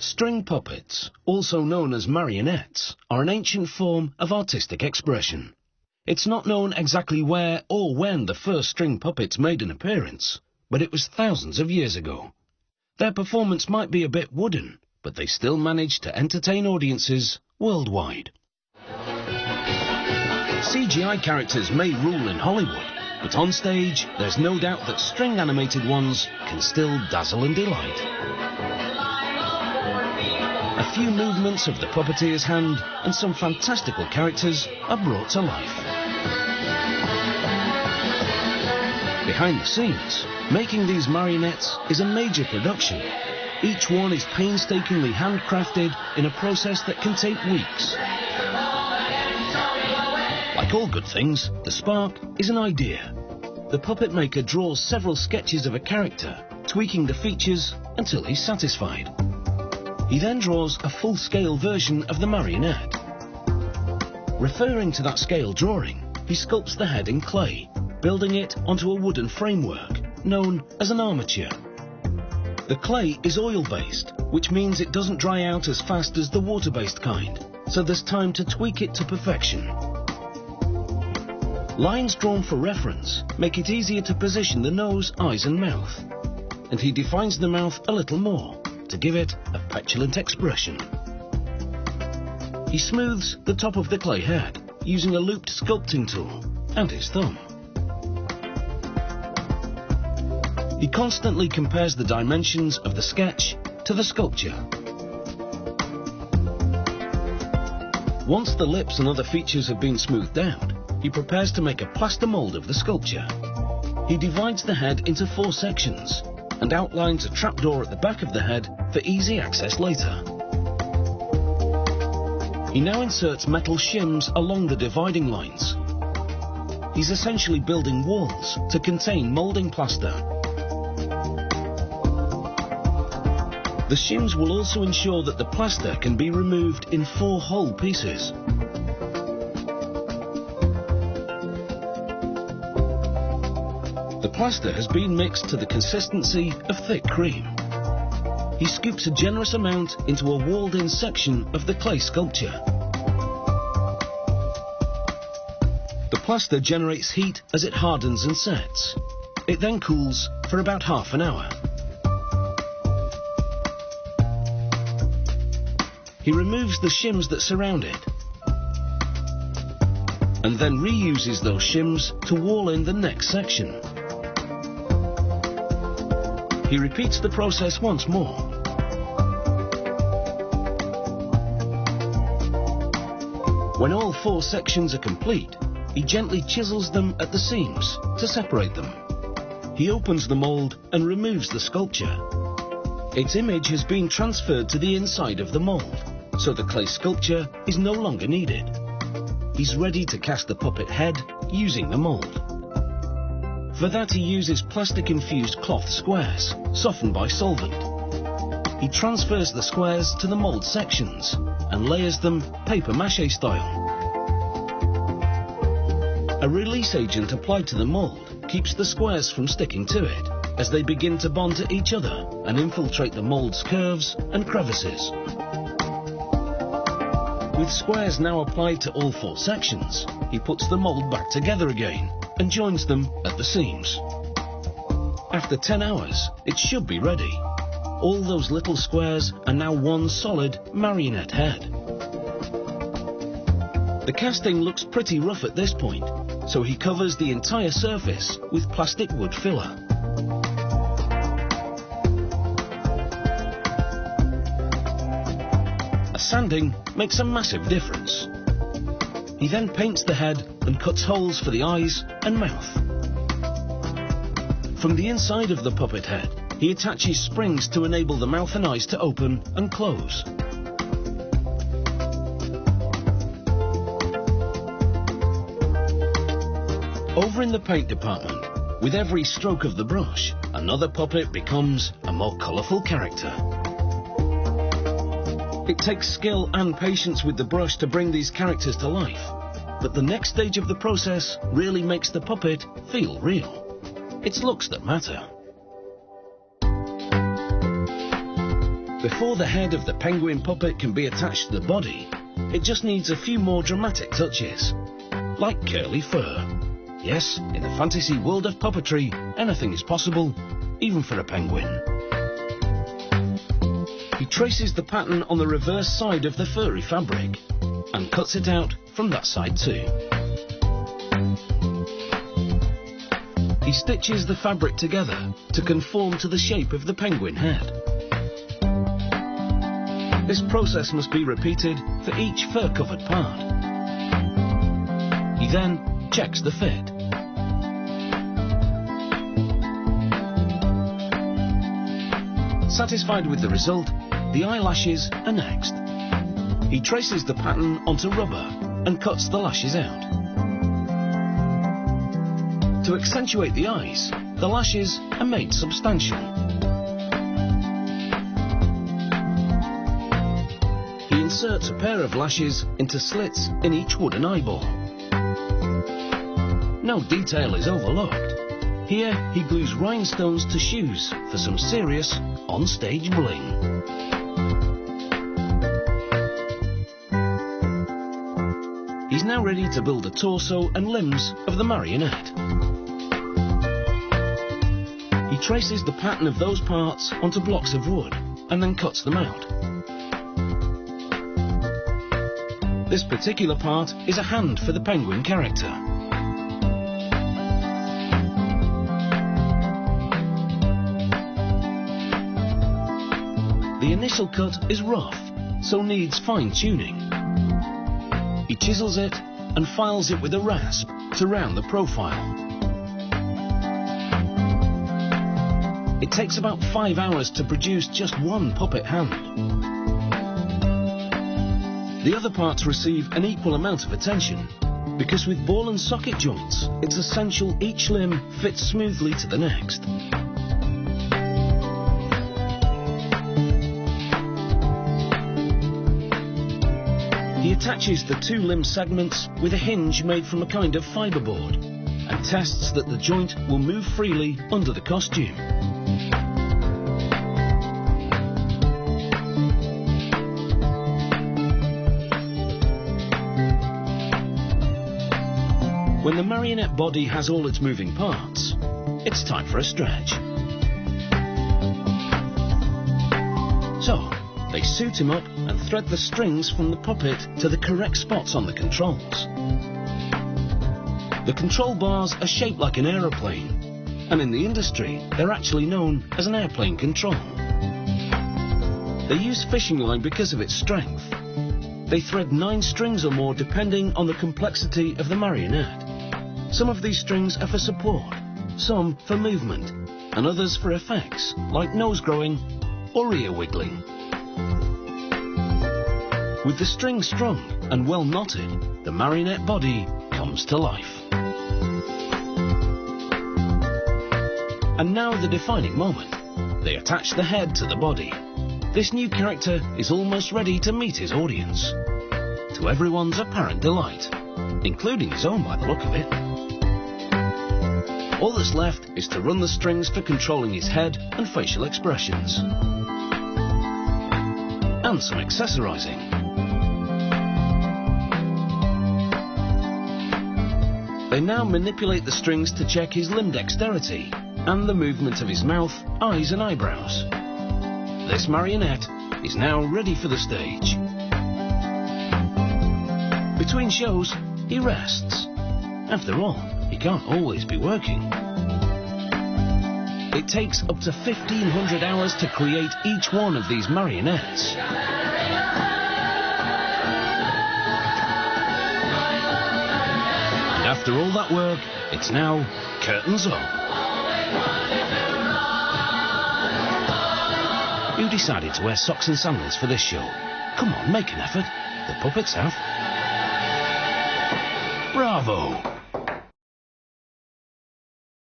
String puppets, also known as marionettes, are an ancient form of artistic expression. It's not known exactly where or when the first string puppets made an appearance, but it was thousands of years ago. Their performance might be a bit wooden, but they still managed to entertain audiences worldwide. CGI characters may rule in Hollywood, but on stage, there's no doubt that string animated ones can still dazzle and delight. A few movements of the puppeteer's hand and some fantastical characters are brought to life. Behind the scenes, making these marionettes is a major production. Each one is painstakingly handcrafted in a process that can take weeks. Like all good things, the spark is an idea. The puppet maker draws several sketches of a character, tweaking the features until he's satisfied. He then draws a full-scale version of the marionette. Referring to that scale drawing, he sculpts the head in clay, building it onto a wooden framework, known as an armature. The clay is oil-based, which means it doesn't dry out as fast as the water-based kind, so there's time to tweak it to perfection. Lines drawn for reference make it easier to position the nose, eyes and mouth, and he defines the mouth a little more to give it a petulant expression. He smooths the top of the clay head using a looped sculpting tool and his thumb. He constantly compares the dimensions of the sketch to the sculpture. Once the lips and other features have been smoothed out, he prepares to make a plaster mold of the sculpture. He divides the head into 4 sections and outlines a trapdoor at the back of the head for easy access later. He now inserts metal shims along the dividing lines. He's essentially building walls to contain moulding plaster. The shims will also ensure that the plaster can be removed in 4 whole pieces. The plaster has been mixed to the consistency of thick cream. He scoops a generous amount into a walled-in section of the clay sculpture. The plaster generates heat as it hardens and sets. It then cools for about half an hour. He removes the shims that surround it, and then reuses those shims to wall in the next section. He repeats the process once more. When all 4 sections are complete, he gently chisels them at the seams to separate them. He opens the mould and removes the sculpture. Its image has been transferred to the inside of the mould, so the clay sculpture is no longer needed. He's ready to cast the puppet head using the mould. For that he uses plastic-infused cloth squares, softened by solvent. He transfers the squares to the mould sections and layers them papier-mâché style. A release agent applied to the mould keeps the squares from sticking to it as they begin to bond to each other and infiltrate the mould's curves and crevices. With squares now applied to all 4 sections, he puts the mould back together again and joins them at the seams. After 10 hours, it should be ready. All those little squares are now one solid marionette head. The casting looks pretty rough at this point, so he covers the entire surface with plastic wood filler. A sanding makes a massive difference. He then paints the head and cuts holes for the eyes and mouth. From the inside of the puppet head, he attaches springs to enable the mouth and eyes to open and close. Over in the paint department, with every stroke of the brush, another puppet becomes a more colourful character. It takes skill and patience with the brush to bring these characters to life, but the next stage of the process really makes the puppet feel real. It's looks that matter. Before the head of the penguin puppet can be attached to the body, it just needs a few more dramatic touches, like curly fur. Yes, in the fantasy world of puppetry, anything is possible, even for a penguin. He traces the pattern on the reverse side of the furry fabric and cuts it out from that side too. He stitches the fabric together to conform to the shape of the penguin head. This process must be repeated for each fur-covered part. He then checks the fit. Satisfied with the result, the eyelashes are next. He traces the pattern onto rubber and cuts the lashes out. To accentuate the eyes, the lashes are made substantial. He inserts a pair of lashes into slits in each wooden eyeball. No detail is overlooked. Here he glues rhinestones to shoes for some serious on-stage bling. He's now ready to build the torso and limbs of the marionette. He traces the pattern of those parts onto blocks of wood and then cuts them out. This particular part is a hand for the penguin character. The initial cut is rough, so needs fine-tuning. He chisels it and files it with a rasp to round the profile. It takes about 5 hours to produce just one puppet hand. The other parts receive an equal amount of attention, because with ball and socket joints, it's essential each limb fits smoothly to the next. He attaches the two limb segments with a hinge made from a kind of fiberboard and tests that the joint will move freely under the costume. When the marionette body has all its moving parts, it's time for a stretch. So, they suit him up and thread the strings from the puppet to the correct spots on the controls. The control bars are shaped like an aeroplane, and in the industry they're actually known as an airplane control. They use fishing line because of its strength. They thread 9 strings or more depending on the complexity of the marionette. Some of these strings are for support, some for movement, and others for effects, like nose growing or ear wiggling. With the string strung and well knotted, the marionette body comes to life. And now the defining moment. They attach the head to the body. This new character is almost ready to meet his audience, to everyone's apparent delight, including his own by the look of it. All that's left is to run the strings for controlling his head and facial expressions. And some accessorizing. They now manipulate the strings to check his limb dexterity and the movement of his mouth, eyes and eyebrows. This marionette is now ready for the stage. Between shows, he rests. After all, he can't always be working. It takes up to 1,500 hours to create each one of these marionettes. And after all that work, it's now curtains up. Who decided to wear socks and sandals for this show? Come on, make an effort. The puppets have. Bravo!